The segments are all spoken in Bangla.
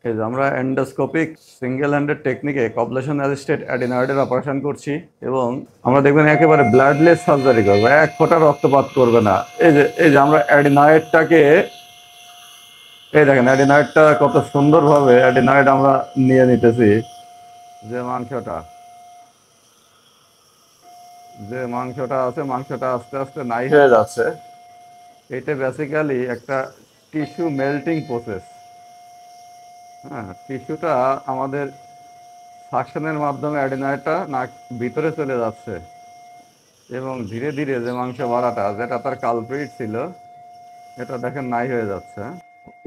এই যে আমরা এন্ডোস্কোপিক সিঙ্গেল হ্যান্ডেড টেকনিকে কবলেশন অ্যাসিস্টেড অ্যাডিনয়েডের অপারেশন করছি এবং আমরা দেখবেন একেবারে ব্লাডলেস সার্জারি করবো, এক ফোঁটা রক্তপাত করবে না। এই যে আমরা অ্যাডিনয়েডটাকে, এই দেখেন অ্যাডিনয়েডটা কত সুন্দরভাবে অ্যাডিনয়েড আমরা নিয়ে নিতেছি। যে মাংসটা যে মাংসটা আছে, মাংসটা আস্তে আস্তে নাই হয়ে যাচ্ছে। এটা বেসিক্যালি একটা টিস্যু মেল্টিং প্রসেস। হ্যাঁ, টিস্যুটা আমাদের সাকশনের মাধ্যমে অ্যাডিনয়েডটা নাক ভিতরে চলে যাচ্ছে এবং ধীরে ধীরে যে মাংস বাড়াটা যেটা তার কালপ্রিট ছিল, এটা দেখেন নাই হয়ে যাচ্ছে। হ্যাঁ,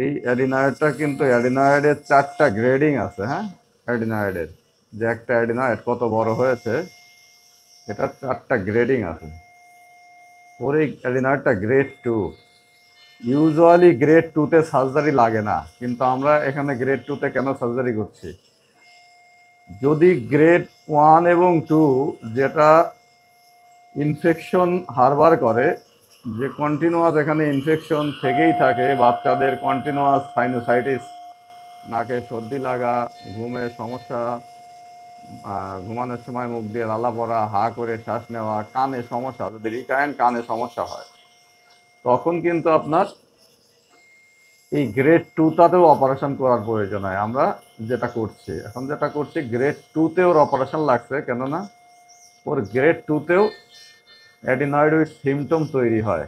এই অ্যাডিনয়েডটা কিন্তু অ্যাডিনয়েডের 4টা গ্রেডিং আছে। হ্যাঁ, অ্যাডিনয়েডের যে একটা অ্যাডিনয়েড কত বড় হয়েছে, এটা 4টা গ্রেডিং আছে। ওর এই অ্যাডিনয়েডটা গ্রেড 2। ইউজুয়ালি গ্রেড 2-তে সার্জারি লাগে না, কিন্তু আমরা এখানে গ্রেড 2-তে কেন সার্জারি করছি? যদি গ্রেড 1 এবং 2, যেটা ইনফেকশন হারবার করে, যে কন্টিনিউয়াস এখানে ইনফেকশন থেকেই থাকে, বাচ্চাদের কন্টিনিউয়াস সাইনোসাইটিস, নাকে সর্দি লাগা, ঘুমের সমস্যা, ঘুমানোর সময় মুখ দিয়ে লালা পড়া, হা করে শ্বাস নেওয়া, কানে সমস্যা, যদি রিকারেন্ট কানে সমস্যা হয়, তখন কিন্তু আপনার এই গ্রেড 2টাতেও অপারেশন করার প্রয়োজন হয়। আমরা যেটা করছি গ্রেড 2-তে ওর অপারেশন লাগছে, কেননা ওর গ্রেড 2-তেও অ্যাডিনয়েড সিমটম তৈরি হয়।